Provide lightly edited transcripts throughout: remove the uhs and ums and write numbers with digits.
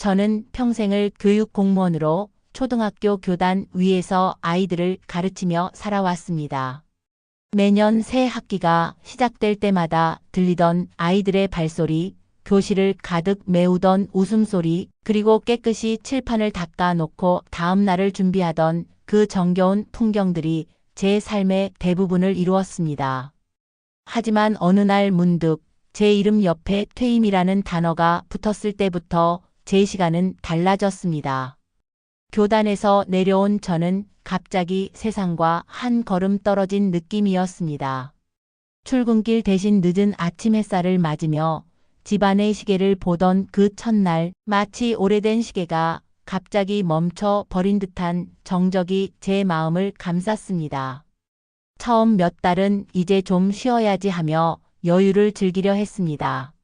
저는 평생을 교육 공무원으로 초등학교 교단 위에서 아이들을 가르치며 살아왔습니다. 매년 새 학기가 시작될 때마다 들리던 아이들의 발소리, 교실을 가득 메우던 웃음소리, 그리고 깨끗이 칠판을 닦아놓고 다음 날을 준비하던 그 정겨운 풍경들이 제 삶의 대부분을 이루었습니다. 하지만 어느 날 문득 제 이름 옆에 퇴임이라는 단어가 붙었을 때부터 제 시간은 달라졌습니다. 교단에서 내려온 저는 갑자기 세상과 한 걸음 떨어진 느낌이었습니다. 출근길 대신 늦은 아침 햇살을 맞으며 집안의 시계를 보던 그 첫날, 마치 오래된 시계가 갑자기 멈춰 버린 듯한 정적이 제 마음을 감쌌습니다. 처음 몇 달은 이제 좀 쉬어야지 하며 여유를 즐기려 했습니다.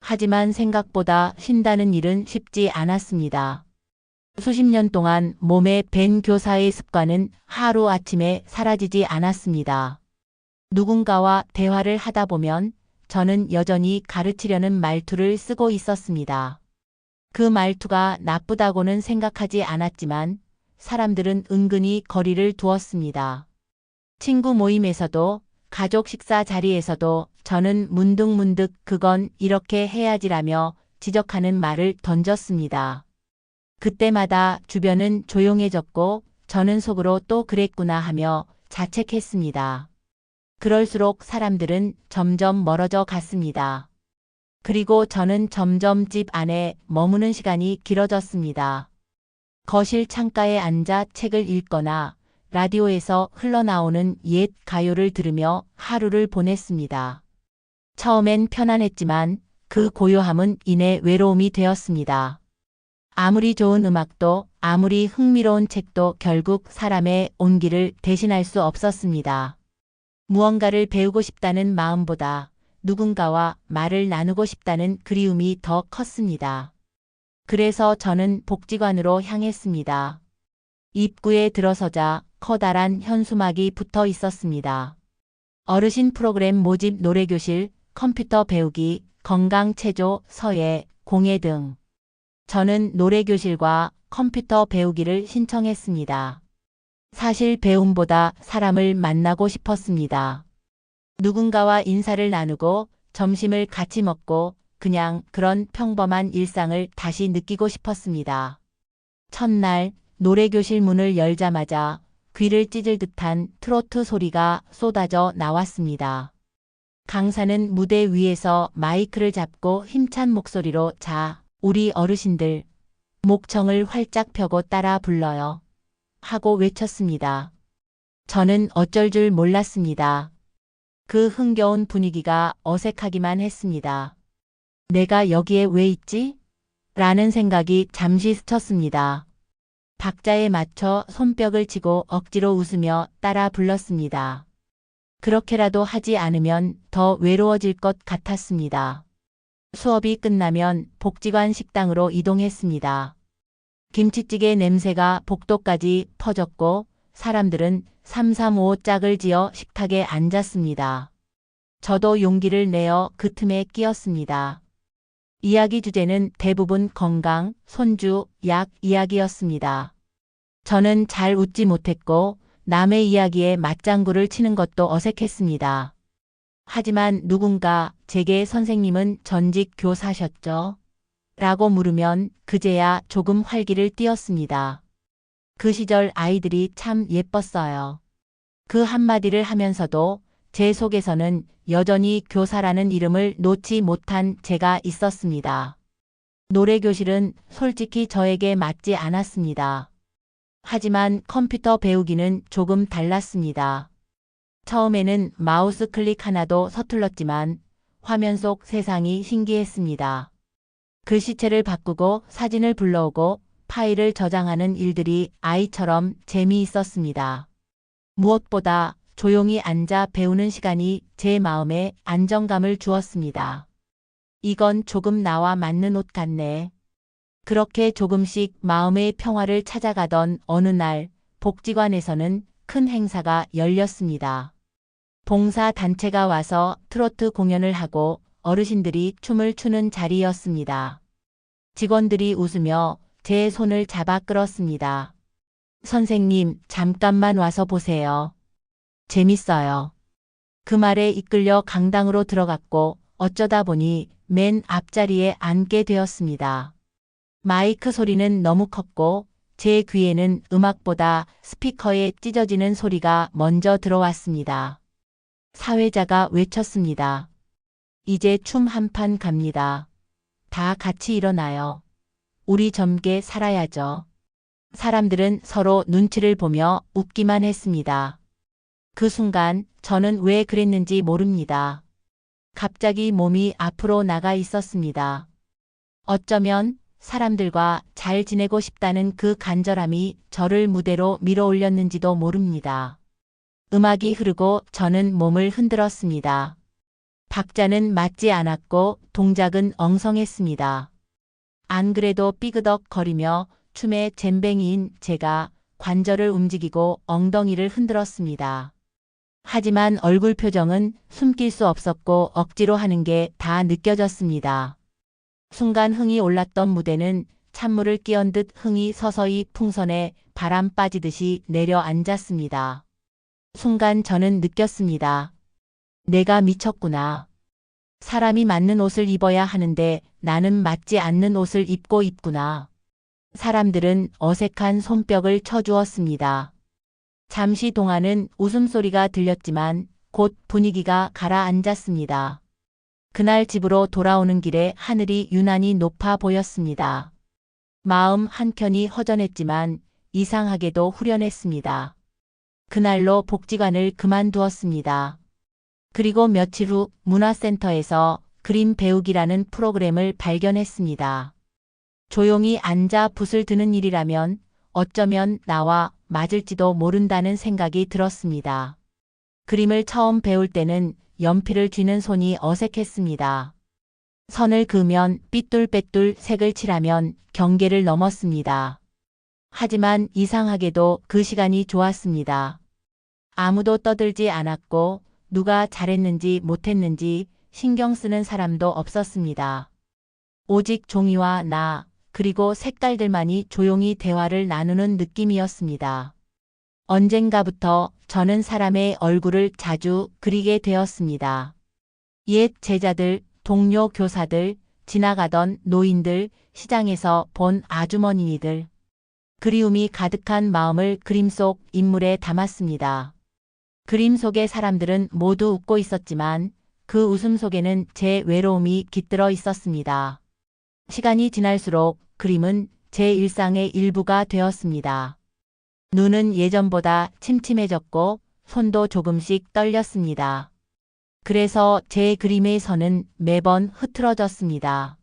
하지만 생각보다 쉰다는 일은 쉽지 않았습니다. 수십 년 동안 몸에 밴 교사의 습관은 하루아침에 사라지지 않았습니다. 누군가와 대화를 하다 보면 저는 여전히 가르치려는 말투를 쓰고 있었습니다. 그 말투가 나쁘다고는 생각하지 않았지만 사람들은 은근히 거리를 두었습니다. 친구 모임에서도 가족 식사 자리에서도 저는 문득문득 그건 이렇게 해야지라며 지적하는 말을 던졌습니다. 그때마다 주변은 조용해졌고 저는 속으로 또 그랬구나 하며 자책했습니다. 그럴수록 사람들은 점점 멀어져 갔습니다. 그리고 저는 점점 집 안에 머무는 시간이 길어졌습니다. 거실 창가에 앉아 책을 읽거나 라디오에서 흘러나오는 옛 가요를 들으며 하루를 보냈습니다. 처음엔 편안했지만 그 고요함은 이내 외로움이 되었습니다. 아무리 좋은 음악도 아무리 흥미로운 책도 결국 사람의 온기를 대신할 수 없었습니다. 무언가를 배우고 싶다는 마음보다 누군가와 말을 나누고 싶다는 그리움이 더 컸습니다. 그래서 저는 복지관으로 향했습니다. 입구에 들어서자 커다란 현수막이 붙어 있었습니다. 어르신 프로그램 모집 노래교실, 컴퓨터 배우기, 건강체조, 서예, 공예 등. 저는 노래교실과 컴퓨터 배우기를 신청했습니다. 사실 배움보다 사람을 만나고 싶었습니다. 누군가와 인사를 나누고 점심을 같이 먹고 그냥 그런 평범한 일상을 다시 느끼고 싶었습니다. 첫날 노래교실 문을 열자마자 귀를 찢을 듯한 트로트 소리가 쏟아져 나왔습니다. 강사는 무대 위에서 마이크를 잡고 힘찬 목소리로 자, 우리 어르신들, 목청을 활짝 펴고 따라 불러요. 하고 외쳤습니다. 저는 어쩔 줄 몰랐습니다. 그 흥겨운 분위기가 어색하기만 했습니다. 내가 여기에 왜 있지? 라는 생각이 잠시 스쳤습니다. 박자에 맞춰 손뼉을 치고 억지로 웃으며 따라 불렀습니다. 그렇게라도 하지 않으면 더 외로워질 것 같았습니다. 수업이 끝나면 복지관 식당으로 이동했습니다. 김치찌개 냄새가 복도까지 퍼졌고 사람들은 335 짝을 지어 식탁에 앉았습니다. 저도 용기를 내어 그 틈에 끼었습니다. 이야기 주제는 대부분 건강, 손주, 약 이야기였습니다. 저는 잘 웃지 못했고 남의 이야기에 맞장구를 치는 것도 어색했습니다. 하지만 누군가 제게 선생님은 전직 교사셨죠? 라고 물으면 그제야 조금 활기를 띠었습니다. 그 시절 아이들이 참 예뻤어요. 그 한마디를 하면서도 제 속에서는 여전히 교사라는 이름을 놓지 못한 제가 있었습니다. 노래교실은 솔직히 저에게 맞지 않았습니다. 하지만 컴퓨터 배우기는 조금 달랐습니다. 처음에는 마우스 클릭 하나도 서툴렀지만 화면 속 세상이 신기했습니다. 글씨체를 바꾸고 사진을 불러오고 파일을 저장하는 일들이 아이처럼 재미있었습니다. 무엇보다 조용히 앉아 배우는 시간이 제 마음에 안정감을 주었습니다. 이건 조금 나와 맞는 옷 같네. 그렇게 조금씩 마음의 평화를 찾아가던 어느 날 복지관에서는 큰 행사가 열렸습니다. 봉사 단체가 와서 트로트 공연을 하고 어르신들이 춤을 추는 자리였습니다. 직원들이 웃으며 제 손을 잡아 끌었습니다. 선생님, 잠깐만 와서 보세요. 재밌어요. 그 말에 이끌려 강당으로 들어갔고 어쩌다 보니 맨 앞자리에 앉게 되었습니다. 마이크 소리는 너무 컸고 제 귀에는 음악보다 스피커에 찢어지는 소리가 먼저 들어왔습니다. 사회자가 외쳤습니다. 이제 춤 한 판 갑니다. 다 같이 일어나요. 우리 젊게 살아야죠. 사람들은 서로 눈치를 보며 웃기만 했습니다. 그 순간 저는 왜 그랬는지 모릅니다. 갑자기 몸이 앞으로 나가 있었습니다. 어쩌면 사람들과 잘 지내고 싶다는 그 간절함이 저를 무대로 밀어올렸는지도 모릅니다. 음악이 흐르고 저는 몸을 흔들었습니다. 박자는 맞지 않았고 동작은 엉성했습니다. 안 그래도 삐그덕거리며 춤의 젬뱅이인 제가 관절을 움직이고 엉덩이를 흔들었습니다. 하지만 얼굴 표정은 숨길 수 없었고 억지로 하는 게 다 느껴졌습니다. 순간 흥이 올랐던 무대는 찬물을 끼얹은 듯 흥이 서서히 풍선에 바람 빠지듯이 내려앉았습니다. 순간 저는 느꼈습니다. 내가 미쳤구나. 사람이 맞는 옷을 입어야 하는데 나는 맞지 않는 옷을 입고 있구나. 사람들은 어색한 손뼉을 쳐주었습니다. 잠시 동안은 웃음소리가 들렸지만 곧 분위기가 가라앉았습니다. 그날 집으로 돌아오는 길에 하늘이 유난히 높아 보였습니다. 마음 한켠이 허전했지만 이상하게도 후련했습니다. 그날로 복지관을 그만두었습니다. 그리고 며칠 후 문화센터에서 그림 배우기라는 프로그램을 발견했습니다. 조용히 앉아 붓을 드는 일이라면 어쩌면 나와 맞을지도 모른다는 생각이 들었습니다. 그림을 처음 배울 때는 연필을 쥐는 손이 어색했습니다. 선을 그으면 삐뚤빼뚤 색을 칠하면 경계를 넘었습니다. 하지만 이상하게도 그 시간이 좋았습니다. 아무도 떠들지 않았고 누가 잘했는지 못했는지 신경 쓰는 사람도 없었습니다. 오직 종이와 나, 그리고 색깔들만이 조용히 대화를 나누는 느낌이었습니다. 언젠가부터 저는 사람의 얼굴을 자주 그리게 되었습니다. 옛 제자들, 동료 교사들, 지나가던 노인들, 시장에서 본 아주머니들. 그리움이 가득한 마음을 그림 속 인물에 담았습니다. 그림 속의 사람들은 모두 웃고 있었지만 그 웃음 속에는 제 외로움이 깃들어 있었습니다. 시간이 지날수록 그림은 제 일상의 일부가 되었습니다. 눈은 예전보다 침침해졌고 손도 조금씩 떨렸습니다. 그래서 제 그림의 선은 매번 흐트러졌습니다.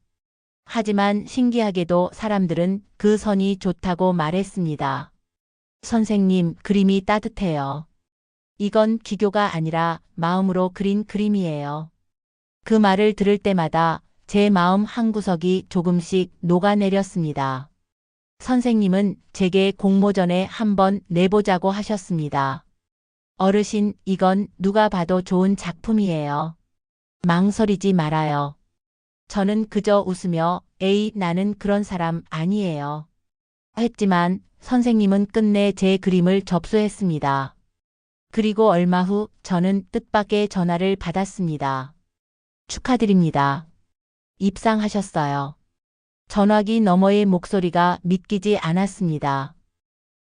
하지만 신기하게도 사람들은 그 선이 좋다고 말했습니다. 선생님, 그림이 따뜻해요. 이건 기교가 아니라 마음으로 그린 그림이에요. 그 말을 들을 때마다 제 마음 한구석이 조금씩 녹아내렸습니다. 선생님은 제게 공모전에 한번 내보자고 하셨습니다. 어르신, 이건 누가 봐도 좋은 작품이에요. 망설이지 말아요. 저는 그저 웃으며 에이, 나는 그런 사람 아니에요. 했지만 선생님은 끝내 제 그림을 접수했습니다. 그리고 얼마 후 저는 뜻밖의 전화를 받았습니다. 축하드립니다. 입상하셨어요. 전화기 너머의 목소리가 믿기지 않았습니다.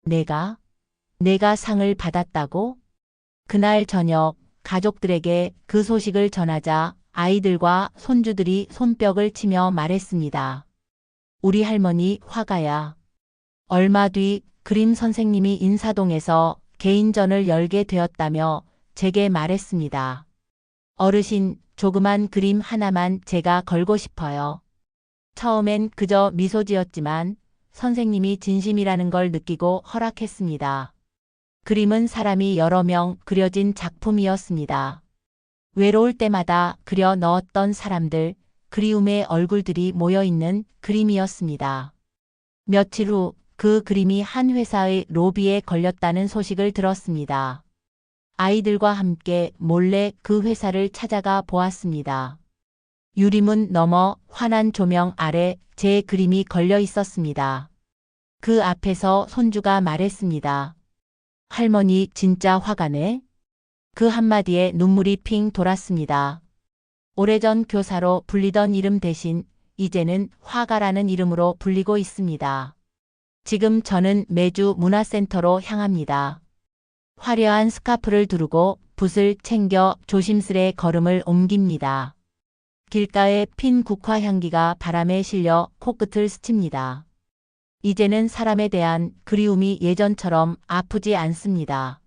내가 상을 받았다고? 그날 저녁 가족들에게 그 소식을 전하자 아이들과 손주들이 손뼉을 치며 말했습니다. 우리 할머니 화가야. 얼마 뒤 그림 선생님이 인사동에서 개인전을 열게 되었다며 제게 말했습니다. 어르신, 조그만 그림 하나만 제가 걸고 싶어요. 처음엔 그저 미소 지었지만 선생님이 진심이라는 걸 느끼고 허락했습니다. 그림은 사람이 여러 명 그려진 작품이었습니다. 외로울 때마다 그려 넣었던 사람들, 그리움의 얼굴들이 모여있는 그림이었습니다. 며칠 후 그 그림이 한 회사의 로비에 걸렸다는 소식을 들었습니다. 아이들과 함께 몰래 그 회사를 찾아가 보았습니다. 유리문 너머 환한 조명 아래 제 그림이 걸려 있었습니다. 그 앞에서 손주가 말했습니다. 할머니 진짜 화가 내? 그 한마디에 눈물이 핑 돌았습니다. 오래전 교사로 불리던 이름 대신 이제는 화가라는 이름으로 불리고 있습니다. 지금 저는 매주 문화센터로 향합니다. 화려한 스카프를 두르고 붓을 챙겨 조심스레 걸음을 옮깁니다. 길가에 핀 국화 향기가 바람에 실려 코끝을 스칩니다. 이제는 사람에 대한 그리움이 예전처럼 아프지 않습니다.